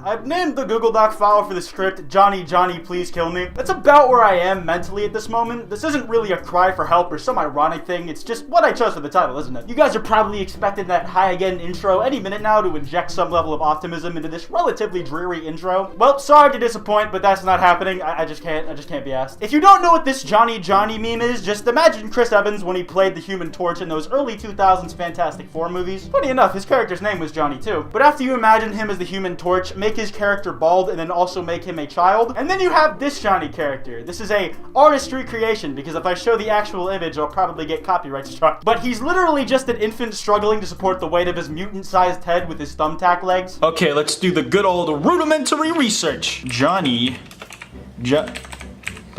I've named the Google Doc file for the script Johny Johny Please Kill Me. That's about where I am mentally at this moment. This isn't really a cry for help or some ironic thing, it's just what I chose for the title, isn't it? You guys are probably expecting that hi again intro any minute now to inject some level of optimism into this relatively dreary intro. Well, sorry to disappoint, but that's not happening. I just can't be asked. If you don't know what this Johny Johny meme is, just imagine Chris Evans when he played the Human Torch in those early 2000s Fantastic Four movies. Funny enough, his character's name was Johnny too. But after you imagine him as the Human Torch, make his character bald, and then also make him a child, and then you have this Johnny character. This is a artistry creation, because if I show the actual image, I'll probably get copyright struck. But he's literally just an infant struggling to support the weight of his mutant-sized head with his thumbtack legs. Okay, let's do the good old rudimentary research. Johnny...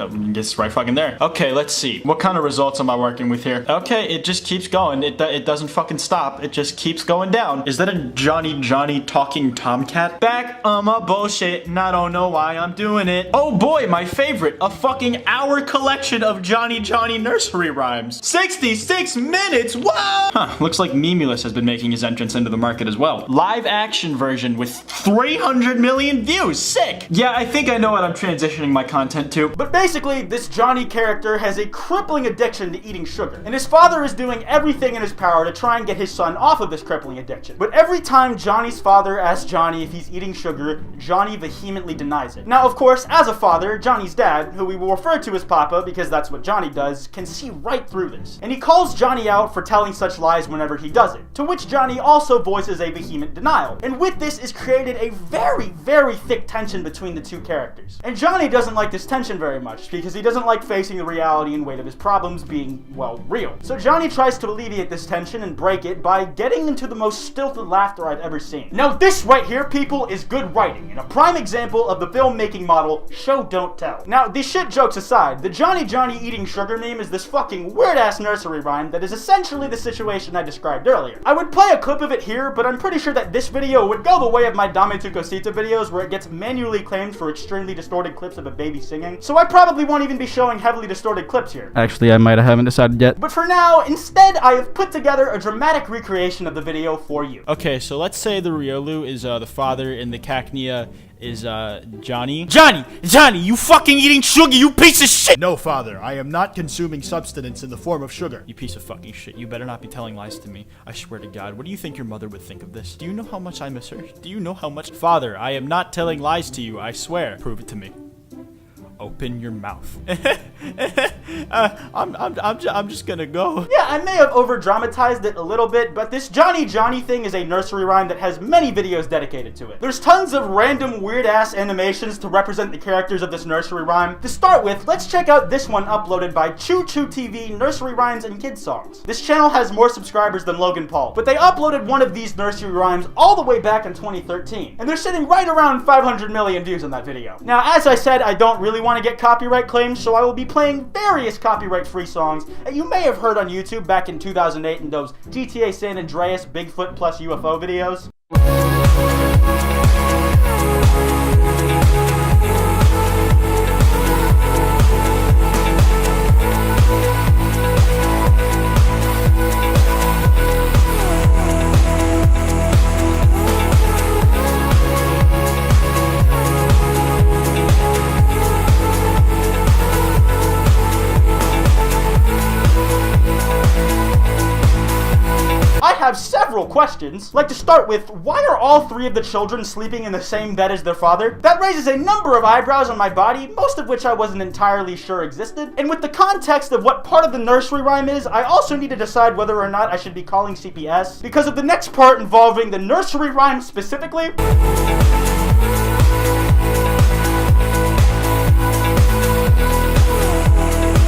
It's right fucking there. Okay, let's see. What kind of results am I working with here? Okay, it just keeps going. It doesn't fucking stop. It just keeps going down. Is that a Johny Johny talking tomcat? Back on my bullshit, and I don't know why I'm doing it. Oh boy, my favorite. A fucking hour collection of Johny Johny nursery rhymes. 66 minutes, whoa! Huh, looks like Memulus has been making his entrance into the market as well. Live action version with 300 million views, sick! Yeah, I think I know what I'm transitioning my content to. But basically, this Johnny character has a crippling addiction to eating sugar, and his father is doing everything in his power to try and get his son off of this crippling addiction. But every time Johnny's father asks Johnny if he's eating sugar, Johnny vehemently denies it. Now, of course, as a father, Johnny's dad, who we will refer to as Papa because that's what Johnny does, can see right through this. And he calls Johnny out for telling such lies whenever he does it, to which Johnny also voices a vehement denial. And with this is created a very, very thick tension between the two characters. And Johnny doesn't like this tension very much, because he doesn't like facing the reality and weight of his problems being, well, real. So Johnny tries to alleviate this tension and break it by getting into the most stilted laughter I've ever seen. Now this right here, people, is good writing, and a prime example of the filmmaking model, show don't tell. Now, these shit jokes aside, the Johnny Johny eating sugar meme is this fucking weird-ass nursery rhyme that is essentially the situation I described earlier. I would play a clip of it here, but I'm pretty sure that this video would go the way of my Dame Tu Cosita videos where it gets manually claimed for extremely distorted clips of a baby singing, so I probably won't even be showing heavily distorted clips here. Actually, I haven't decided yet. But for now, instead, I have put together a dramatic recreation of the video for you. Okay, so let's say the Riolu is the father and the Cacnea is Johnny. Johnny, you fucking eating sugar, you piece of shit! No, father, I am not consuming substance in the form of sugar. You piece of fucking shit. You better not be telling lies to me. I swear to God, what do you think your mother would think of this? Do you know how much I miss her? Do you know how much? Father, I am not telling lies to you, I swear. Prove it to me. Open your mouth. I'm just gonna go. Yeah, I may have over-dramatized it a little bit, but this Johnny Johny thing is a nursery rhyme that has many videos dedicated to it. There's tons of random weird-ass animations to represent the characters of this nursery rhyme. To start with, let's check out this one uploaded by Choo Choo TV Nursery Rhymes and Kids Songs. This channel has more subscribers than Logan Paul, but they uploaded one of these nursery rhymes all the way back in 2013, and they're sitting right around 500 million views on that video. Now, as I said, I don't really want to get copyright claims, so I will be playing various copyright-free songs that you may have heard on YouTube back in 2008 in those GTA San Andreas Bigfoot plus UFO videos. I have several questions. Like to start with, why are all three of the children sleeping in the same bed as their father? That raises a number of eyebrows on my body, most of which I wasn't entirely sure existed. And with the context of what part of the nursery rhyme is, I also need to decide whether or not I should be calling CPS, because of the next part involving the nursery rhyme specifically.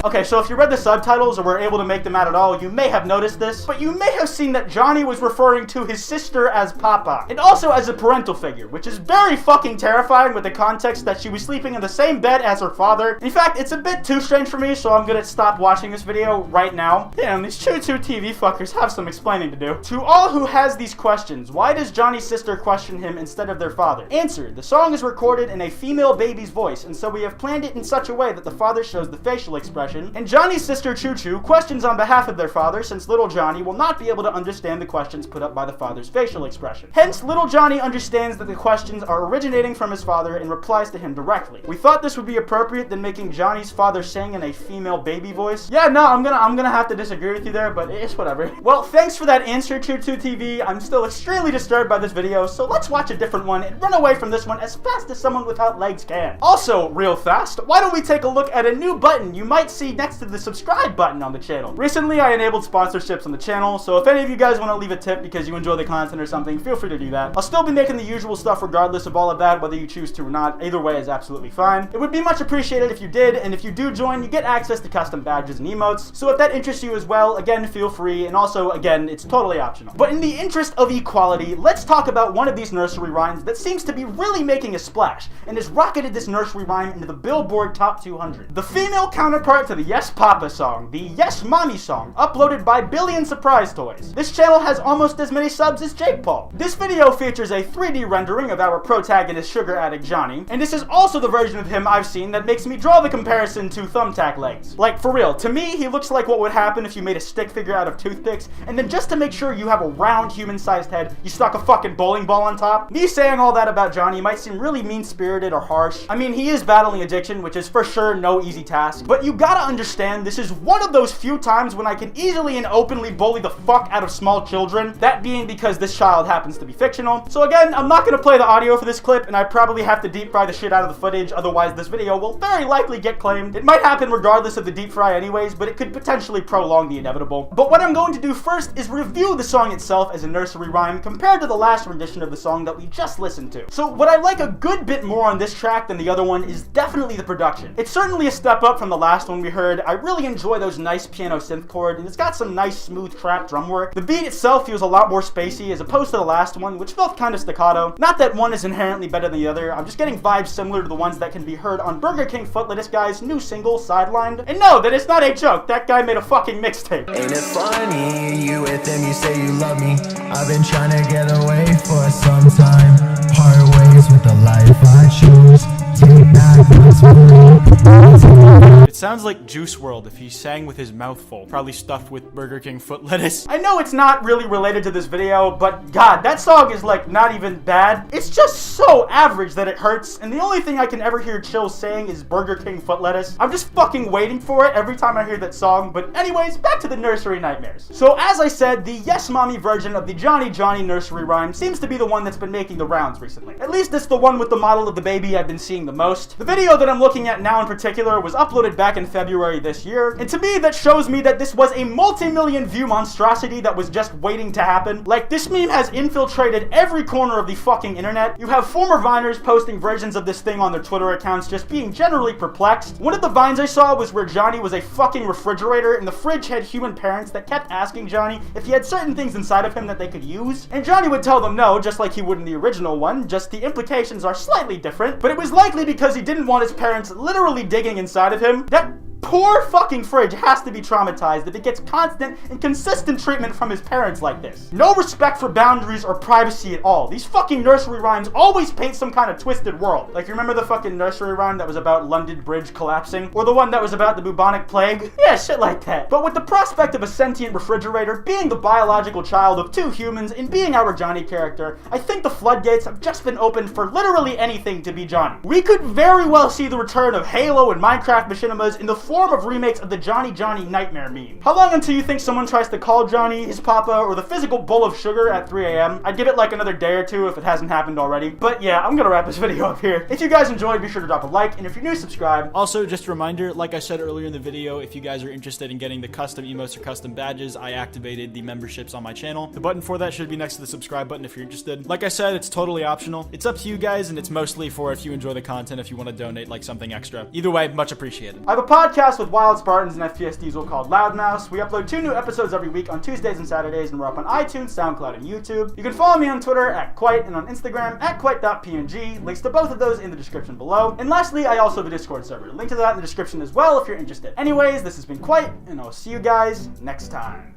Okay, so if you read the subtitles or were able to make them out at all, you may have noticed this, but you may have seen that Johnny was referring to his sister as Papa, and also as a parental figure, which is very fucking terrifying with the context that she was sleeping in the same bed as her father. In fact, it's a bit too strange for me, so I'm gonna stop watching this video right now. Damn, these Choo Choo TV fuckers have some explaining to do. To all who has these questions, why does Johnny's sister question him instead of their father? Answer: the song is recorded in a female baby's voice, and so we have planned it in such a way that the father shows the facial expression expression, and Johnny's sister Choo Choo questions on behalf of their father since little Johnny will not be able to understand the questions put up by the father's facial expression. Hence, little Johnny understands that the questions are originating from his father and replies to him directly. We thought this would be appropriate than making Johnny's father sing in a female baby voice. Yeah, no, I'm gonna have to disagree with you there, but it's whatever. Well, thanks for that answer, Choo Choo TV. I'm still extremely disturbed by this video, so let's watch a different one and run away from this one as fast as someone without legs can. Also, real fast, why don't we take a look at a new button you might see next to the subscribe button on the channel. Recently, I enabled sponsorships on the channel, so if any of you guys want to leave a tip because you enjoy the content or something, feel free to do that. I'll still be making the usual stuff regardless of all of that, whether you choose to or not. Either way is absolutely fine. It would be much appreciated if you did, and if you do join, you get access to custom badges and emotes. So if that interests you as well, again, feel free, and also, again, it's totally optional. But in the interest of equality, let's talk about one of these nursery rhymes that seems to be really making a splash, and has rocketed this nursery rhyme into the Billboard Top 200. The female counterpart to the Yes Papa song, the Yes Mommy song, uploaded by Billion Surprise Toys. This channel has almost as many subs as Jake Paul. This video features a 3D rendering of our protagonist sugar addict Johnny, and this is also the version of him I've seen that makes me draw the comparison to Thumbtack legs. Like, for real, to me, he looks like what would happen if you made a stick figure out of toothpicks, and then just to make sure you have a round human-sized head, you stuck a fucking bowling ball on top. Me saying all that about Johnny might seem really mean-spirited or harsh. I mean, he is battling addiction, which is for sure no easy task, but you gotta understand, this is one of those few times when I can easily and openly bully the fuck out of small children, that being because this child happens to be fictional. So again, I'm not gonna play the audio for this clip, and I probably have to deep fry the shit out of the footage, otherwise this video will very likely get claimed. It might happen regardless of the deep fry anyways, but it could potentially prolong the inevitable. But what I'm going to do first is review the song itself as a nursery rhyme compared to the last rendition of the song that we just listened to. So what I like a good bit more on this track than the other one is definitely the production. It's certainly a step up from the last one we heard. I really enjoy those nice piano synth chords, and it's got some nice smooth trap drum work. The beat itself feels a lot more spacey as opposed to the last one, which felt kind of staccato. Not that one is inherently better than the other, I'm just getting vibes similar to the ones that can be heard on Burger King Foot Lettuce Guy's new single, Sidelined. And no, that is not a joke, that guy made a fucking mixtape. Ain't it funny, you with him, you say you love me. I've been trying to get away for some time. Part ways with the life I choose. Take back what's mine. It sounds like Juice WRLD if he sang with his mouth full, probably stuffed with Burger King foot lettuce. I know it's not really related to this video, but god, that song is like not even bad. It's just so average that it hurts, and the only thing I can ever hear Chill saying is Burger King foot lettuce. I'm just fucking waiting for it every time I hear that song, but anyways, back to the nursery nightmares. So as I said, the Yes Mommy version of the Johny Johny nursery rhyme seems to be the one that's been making the rounds recently. At least it's the one with the model of the baby I've been seeing the most. The video that I'm looking at now in particular was uploaded back in February this year, and to me that shows me that this was a multi-million view monstrosity that was just waiting to happen. Like, this meme has infiltrated every corner of the fucking internet. You have former Viners posting versions of this thing on their Twitter accounts just being generally perplexed. One of the Vines I saw was where Johnny was a fucking refrigerator, and the fridge had human parents that kept asking Johnny if he had certain things inside of him that they could use, and Johnny would tell them no, just like he would in the original one, just the implications are slightly different, but it was likely because he didn't want his parents literally digging inside of him. That poor fucking fridge has to be traumatized if it gets constant and consistent treatment from his parents like this. No respect for boundaries or privacy at all. These fucking nursery rhymes always paint some kind of twisted world. Like, you remember the fucking nursery rhyme that was about London Bridge collapsing? Or the one that was about the bubonic plague? Yeah, shit like that. But with the prospect of a sentient refrigerator being the biological child of two humans and being our Johnny character, I think the floodgates have just been opened for literally anything to be Johnny. We could very well see the return of Halo and Minecraft machinimas in the form of remakes of the Johny Johny nightmare meme. How long until you think someone tries to call Johnny his papa or the physical bowl of sugar at 3 a.m? I'd give it like another day or two if it hasn't happened already. But yeah, I'm gonna wrap this video up here. If you guys enjoyed, be sure to drop a like, and if you're new, subscribe. Also, just a reminder, like I said earlier in the video, if you guys are interested in getting the custom emotes or custom badges, I activated the memberships on my channel. The button for that should be next to the subscribe button if you're interested. Like I said, it's totally optional. It's up to you guys, and it's mostly for if you enjoy the content, if you want to donate like something extra. Either way, much appreciated. I have a podcast with Wild Spartans and FPS Diesel called Loudmouse. We upload 2 new episodes every week on Tuesdays and Saturdays, and we're up on iTunes, SoundCloud, and YouTube. You can follow me on Twitter at Quite and on Instagram at Quite.png. Links to both of those in the description below. And lastly, I also have a Discord server. Link to that in the description as well if you're interested. Anyways, this has been Quite, and I'll see you guys next time.